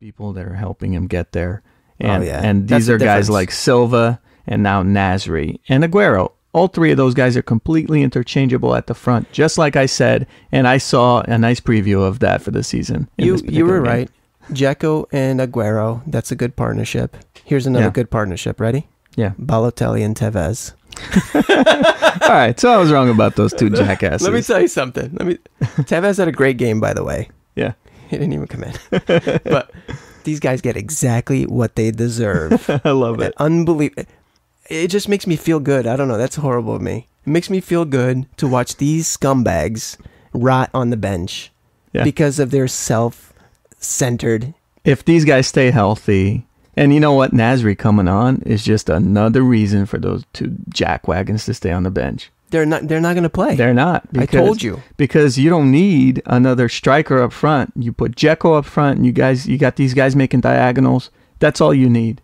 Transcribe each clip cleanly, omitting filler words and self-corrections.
people that are helping him get there. Oh, And, yeah. and That's these the are guys difference. like Silva and now Nasri and Aguero. All three of those guys are completely interchangeable at the front, just like I said, and I saw a nice preview of that for the season. You were game. right. Dzeko and Aguero, that's a good partnership. Here's another Yeah. good partnership. Ready? Yeah. Balotelli and Tevez. All right, so I was wrong about those two jackasses. Let me tell you something. Tevez had a great game, by the way. Yeah. He didn't even come in. But these guys get exactly what they deserve. I love it. Unbelievable. It just makes me feel good. I don't know. That's horrible of me. It makes me feel good to watch these scumbags rot on the bench because of their self-centered. If these guys stay healthy, and you know what, Nasri coming on is just another reason for those two jackwagons to stay on the bench. They're not going to play. They're not. I told you. Because you don't need another striker up front. You put Dzeko up front, and you got these guys making diagonals. That's all you need.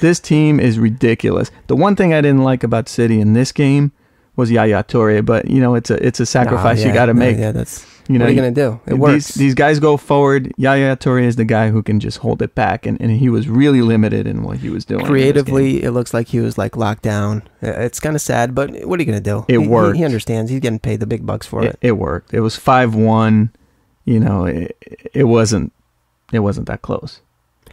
This team is ridiculous. The one thing I didn't like about City in this game was Yaya Toure, but it's a sacrifice you got to make. Yeah, that's what are you going to do? It works. These guys go forward. Yaya Toure is the guy who can just hold it back, and he was really limited in what he was doing. Creatively, it looks like he was like locked down. It's kind of sad, but what are you going to do? It worked. He understands. He's getting paid the big bucks for it. It worked. It was 5-1. It wasn't that close.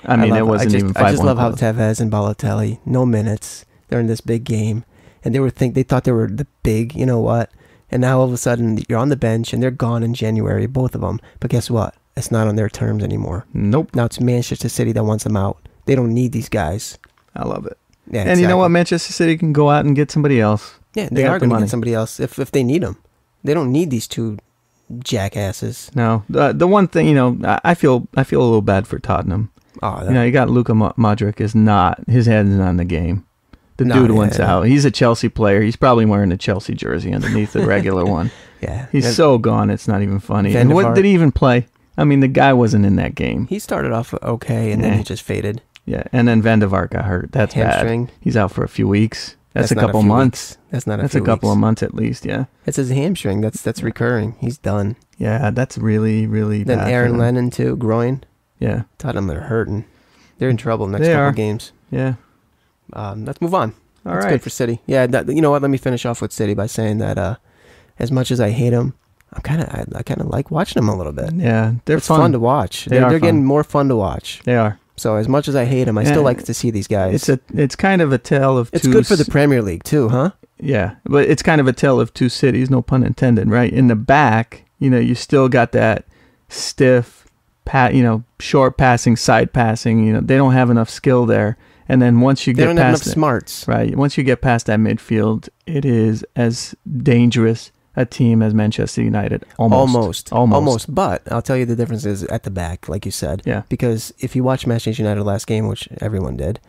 I mean, it wasn't even 5-1. I just love close. how Tevez and Balotelli, no minutes. They're in this big game, and they thought they were the big, you know what? And now all of a sudden you're on the bench, and they're gone in January, both of them. But guess what? It's not on their terms anymore. Nope. Now it's Manchester City that wants them out. They don't need these guys. I love it. Yeah, and you know what? Manchester City can go out and get somebody else. Yeah, they are going to get somebody else if they need them. They don't need these two jackasses. No, the one thing I feel a little bad for Tottenham. Oh, you got Luka Modric his head is not in the game. The dude wants out. He's a Chelsea player. He's probably wearing a Chelsea jersey underneath the regular one. Yeah, he's so gone. It's not even funny. And what did he even play? I mean, the guy wasn't in that game. He started off okay, and then he just faded. Yeah, and then Van de Vaart got hurt. That's hamstring. Bad. He's out for a few weeks. That's a not couple months. That's not a That's few a couple weeks. of months at least. Yeah. It's his hamstring. That's recurring. He's done. Yeah, that's really, really then bad. Then Aaron Lennon too, groin. Yeah. Tottenham are hurting. They're in trouble next couple games. Yeah. Let's move on. All That's right. good for City. Yeah. You know what? Let me finish off with City by saying that as much as I hate them, I kind of like watching them a little bit. Yeah, it's fun to watch. They're getting more fun to watch. They are. So as much as I hate them, I still like to see these guys. It's kind of a tale of It's good for the Premier League too, huh? Yeah, but it's kind of a tale of two cities, no pun intended, right? In the back, you still got that stiff, short passing, side passing. They don't have enough skill there. And then once you they get don't past have enough smarts, right? Once you get past that midfield, it is as dangerous a team as Manchester United. Almost. But I'll tell you the difference is at the back, like you said. Yeah. Because if you watch Manchester United last game, which everyone did,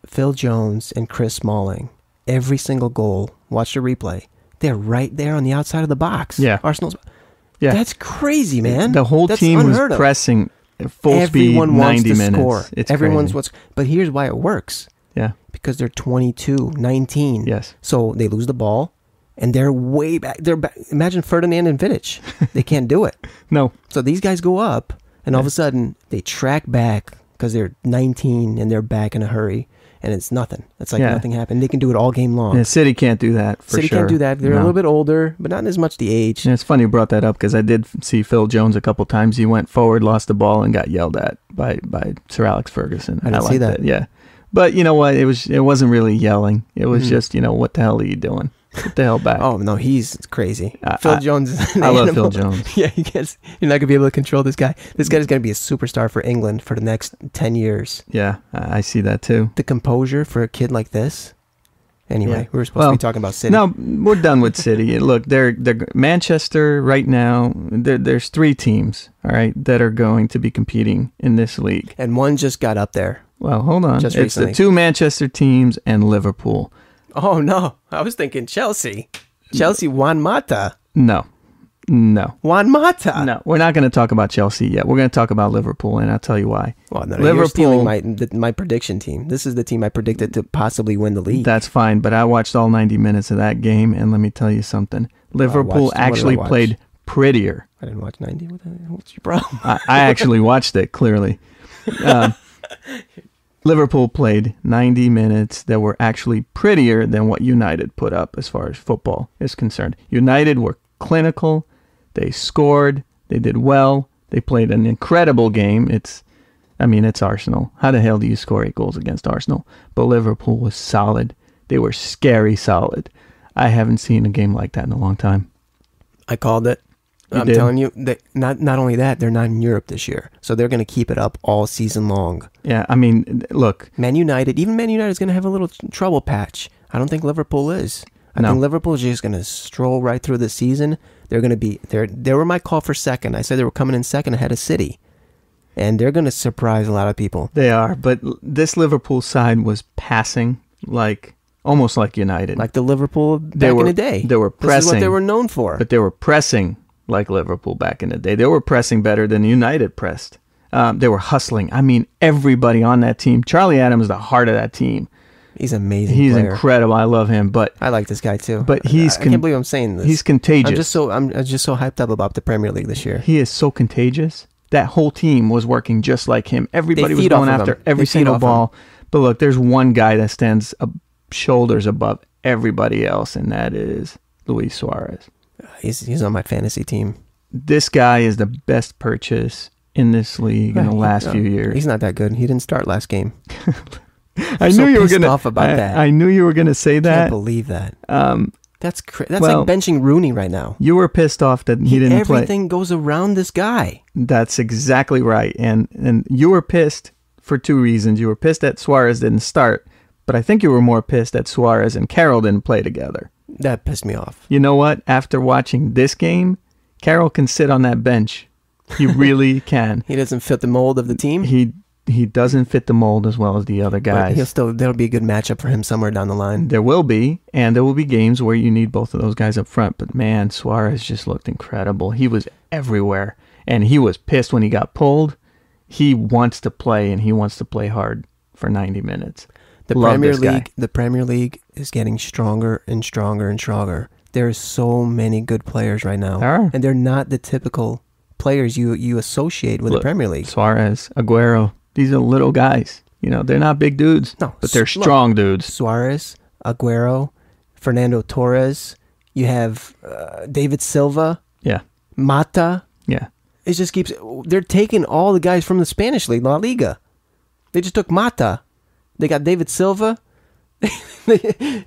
Phil Jones and Chris Smalling, every single goal, watch the replay, they're right there on the outside of the box. Yeah. Arsenal's. Yeah. That's crazy, man. The whole team was pressing full Everyone speed, 90 wants to minutes. Score. It's Everyone's crazy. But here's why it works. Yeah. Because they're 22, 19. Yes. So they lose the ball. And they're way back. They're back. Imagine Ferdinand and Vidic. They can't do it. No. So these guys go up, and all of a sudden they track back because they're 19 and they're back in a hurry, and it's nothing. It's like nothing happened. They can do it all game long. Yeah, City can't do that. City can't do that. They're a little bit older, but not as much the age. Yeah, it's funny you brought that up because I did see Phil Jones a couple times. He went forward, lost the ball, and got yelled at by Sir Alex Ferguson. I didn't see that. Yeah, but you know what? It wasn't really yelling. It was just what the hell are you doing? Get the hell back. Oh, no, he's crazy. Phil Jones is an I love animal. Phil Jones. Yeah, you're not going to be able to control this guy. This guy is going to be a superstar for England for the next 10 years. Yeah, I see that too. The composure for a kid like this. Anyway, we were supposed to be talking about City. No, we're done with City. Look, they're Manchester right now. There's 3 teams, all right, that are going to be competing in this league. And one just got up there. Well, hold on. Just it's recently. the 2 Manchester teams and Liverpool. Oh, no. I was thinking Chelsea. Chelsea, Juan Mata. No. Juan Mata. No, we're not going to talk about Chelsea yet. We're going to talk about Liverpool, and I'll tell you why. Well, no, you're stealing my prediction team. This is the team I predicted to possibly win the league. That's fine, but I watched all 90 minutes of that game, and let me tell you something. Liverpool actually played prettier. I didn't watch 90. What's your problem? I actually watched it, clearly. Liverpool played 90 minutes that were actually prettier than what United put up as far as football is concerned. United were clinical. They scored. They did well. They played an incredible game. It's Arsenal. How the hell do you score 8 goals against Arsenal? But Liverpool was solid. They were scary solid. I haven't seen a game like that in a long time. I called it. I'm telling you, that not only that, they're not in Europe this year. So they're going to keep it up all season long. Yeah, look. Man United is going to have a little trouble patch. I don't think Liverpool is. I think Liverpool is just going to stroll right through the season. They're going to be, they were my call for second. I said they were coming in second ahead of City. And they're going to surprise a lot of people. They are, but this Liverpool side was passing almost like United. Like the Liverpool back in the day. They were pressing. This is what they were known for. But they were pressing like Liverpool back in the day. They were pressing better than United pressed. They were hustling. Everybody on that team. Charlie Adams is the heart of that team. He's an amazing He's player. Incredible. I love him. But I like this guy too. But I can't believe I'm saying this. He's contagious. I'm just so hyped up about the Premier League this year. He is so contagious. That whole team was working just like him. Everybody was going after every single ball. But look, there's one guy that stands shoulders above everybody else, and that is Luis Suarez. He's on my fantasy team. This guy is the best purchase in this league in the last few years. He's not that good. He didn't start last game. I knew you were gonna off about that. I knew you were gonna say that. I can't believe that. That's like benching Rooney right now. You were pissed off that he didn't play. Everything goes around this guy. That's exactly right. And you were pissed for 2 reasons. You were pissed that Suarez didn't start, but I think you were more pissed that Suarez and Carroll didn't play together. That pissed me off. You know what? After watching this game, Carroll can sit on that bench. He really can. He doesn't fit the mold of the team? He doesn't fit the mold as well as the other guys. But there'll be a good matchup for him somewhere down the line. There will be, and there will be games where you need both of those guys up front. But man, Suarez just looked incredible. He was everywhere, and he was pissed when he got pulled. He wants to play, and he wants to play hard for 90 minutes. The Premier League is getting stronger and stronger and stronger. There's so many good players right now, and they're not the typical players you associate with the Premier League. Suarez, Aguero. These are little guys. They're not big dudes, but they're strong dudes. Suarez, Aguero, Fernando Torres. You have David Silva. Yeah. Mata. Yeah. It just keeps... They're taking all the guys from the Spanish league, La Liga. They just took Mata. They got David Silva.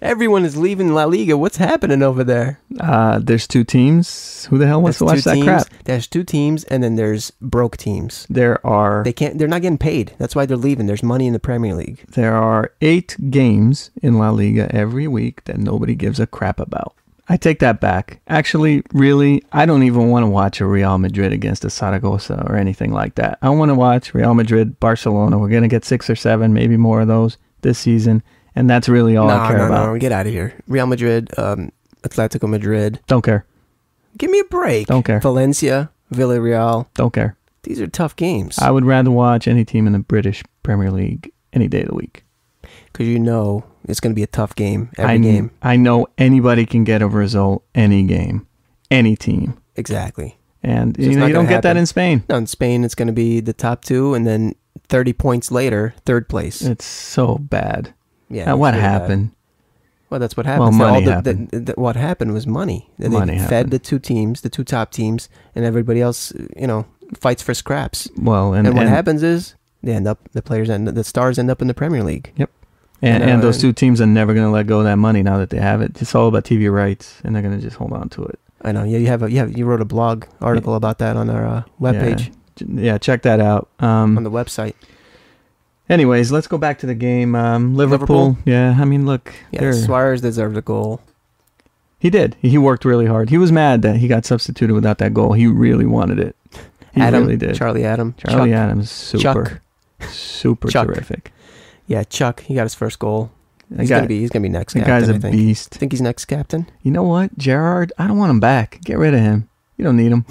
Everyone is leaving La Liga. What's happening over there? There's 2 teams. Who the hell wants to watch that crap? There's 2 teams, and then there's broke teams. They're not getting paid. That's why they're leaving. There's money in the Premier League. There are 8 games in La Liga every week that nobody gives a crap about. I take that back. Actually, really, I don't even want to watch a Real Madrid against a Zaragoza or anything like that. I want to watch Real Madrid, Barcelona. We're going to get 6 or 7, maybe more of those this season. And that's really all I care about. No, get out of here. Real Madrid, Atletico Madrid. Don't care. Give me a break. Don't care. Valencia, Villarreal. Don't care. These are tough games. I would rather watch any team in the British Premier League any day of the week. Because it's going to be a tough game every game. I know anybody can get a result any game, any team. Exactly. And you don't get that in Spain. No, in Spain it's going to be the top 2, and then 30 points later, 3rd place. It's so bad. Yeah. Now, what happened? Well, that's what happened. Well, money happened. What happened was money. They money fed happened. the 2 teams, the 2 top teams, and everybody else, fights for scraps. Well, and what happens is the stars end up in the Premier League. Yep. And those 2 teams are never going to let go of that money now that they have it. It's all about TV rights, and they're going to just hold on to it. I know. Yeah, you wrote a blog article about that on our webpage. Yeah, check that out. On the website. Anyways, let's go back to the game. Liverpool. Yeah, look. Yeah, Suarez deserved a goal. He did. He worked really hard. He was mad that he got substituted without that goal. He really wanted it. He really did. Charlie Adams. Super terrific. Yeah, Chuck. He got his first goal. He's gonna be next captain. The guy's a beast. Think he's next captain? You know what, Gerrard? I don't want him back. Get rid of him. You don't need him.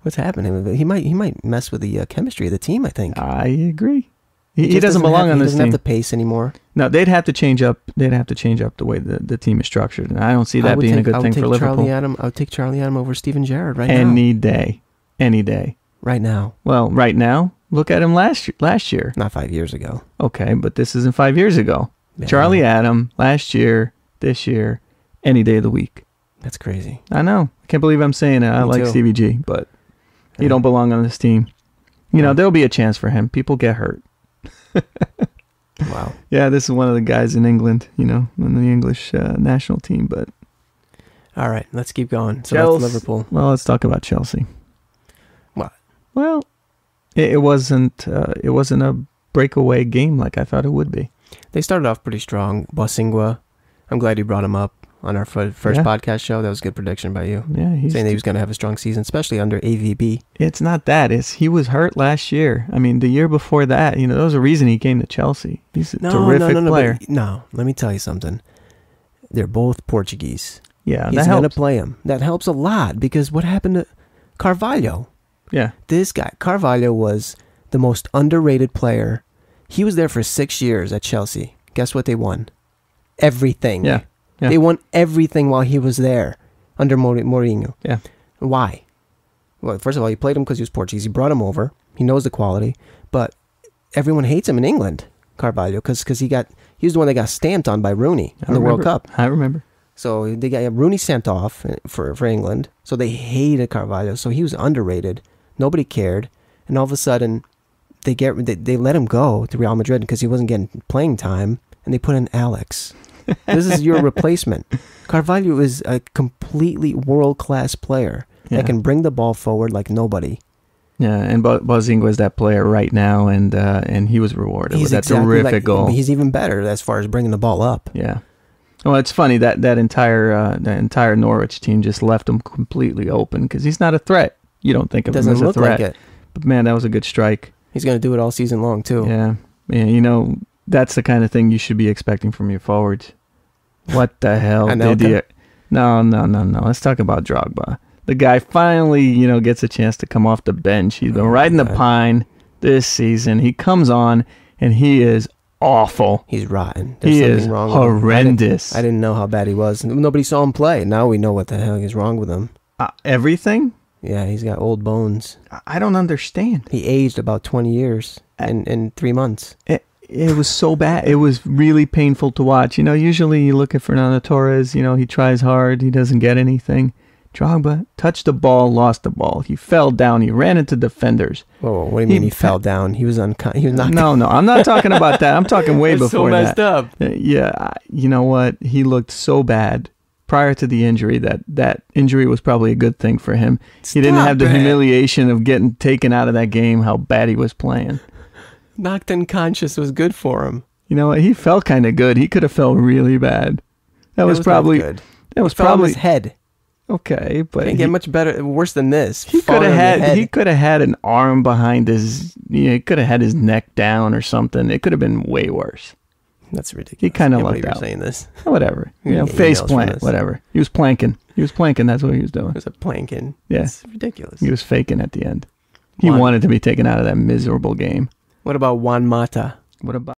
What's happening? He might mess with the chemistry of the team. I think. I agree. He doesn't belong on this team. He doesn't have the pace anymore. No, they'd have to change up. They'd have to change up the way the team is structured, and I don't see that being a good thing for Liverpool. I would take Charlie Adam over Steven Gerrard right now. Any day. Right now. Well, right now, Look at him last year. Not 5 years ago. Okay, but this isn't 5 years ago. Yeah. Charlie Adam, last year, this year, any day of the week. That's crazy. I know. I can't believe I'm saying it. I Me like too. Stevie G, but he don't belong on this team. You know, there'll be a chance for him. People get hurt. Wow. Yeah, this is one of the guys in England, you know, on the English national team. But All right, let's keep going. So Chelsea. that's Liverpool. Well, let's talk about Chelsea. What? Well, it wasn't a breakaway game like I thought it would be. They started off pretty strong. Bosingwa, I'm glad you brought him up on our first podcast show. That was a good prediction by you. Yeah, he's Saying that he was going to have a strong season, especially under AVB. It's not that. He was hurt last year. I mean, the year before that, you know, there was a reason he came to Chelsea. He's a terrific player. No, let me tell you something. They're both Portuguese. Yeah, He's going to play him. That helps a lot because what happened to Carvalho? Yeah. This guy, Carvalho, was the most underrated player. He was there for 6 years at Chelsea. Guess what they won? Everything. Yeah. Yeah. They won everything while he was there under Mourinho. Yeah. Why? Well, first of all, he played him because he was Portuguese. He brought him over. He knows the quality. But everyone hates him in England, Carvalho, because he was the one that got stamped on by Rooney in the World Cup. I remember. So they got Rooney sent off for England. So they hated Carvalho. So he was underrated. Nobody cared. And all of a sudden, they let him go to Real Madrid because he wasn't getting playing time. And they put in Alex. This is your replacement. Carvalho is a completely world-class player that can bring the ball forward like nobody. Yeah, and Bosingwa is that player right now, and he was rewarded with that terrific goal. He's even better as far as bringing the ball up. Yeah. Well, it's funny that entire Norwich team just left him completely open because he's not a threat. You don't think of him as a threat. Like it. But man, that was a good strike. He's going to do it all season long too. Yeah. You know, that's the kind of thing you should be expecting from your forwards. What the hell did he... No. Let's talk about Drogba. The guy finally, you know, gets a chance to come off the bench. He's been riding the pine this season. He comes on, and he is awful. He's rotten. He is horrendous. I didn't know how bad he was. Nobody saw him play. Now we know what the hell is wrong with him. Everything? Yeah, he's got old bones. I don't understand. He aged about 20 years in 3 months. It was so bad. It was really painful to watch. You know, usually you look at Fernando Torres, you know, he tries hard. He doesn't get anything. Drogba touched the ball, lost the ball. He fell down. He ran into defenders. Whoa, what do you mean he fell down? He was not. No, I'm not talking about that. I'm talking way before that. So messed up. Yeah, you know what? He looked so bad prior to the injury that injury was probably a good thing for him. He didn't have the humiliation of getting taken out of that game, how bad he was playing. Knocked unconscious was good for him. You know what? He felt kind of good. He could have felt really bad. That was probably good. That was fell probably on his head. Okay, but Can't get much worse than this. He could have had an arm behind his. He could have had his neck down or something. It could have been way worse. That's ridiculous. He kind of lucked out. Saying this. Whatever. You know, face plant. Whatever. He was planking. That's what he was doing. It was a planking. Yeah. It's ridiculous. He was faking at the end. He wanted to be taken out of that miserable game. What about Juan Mata? What about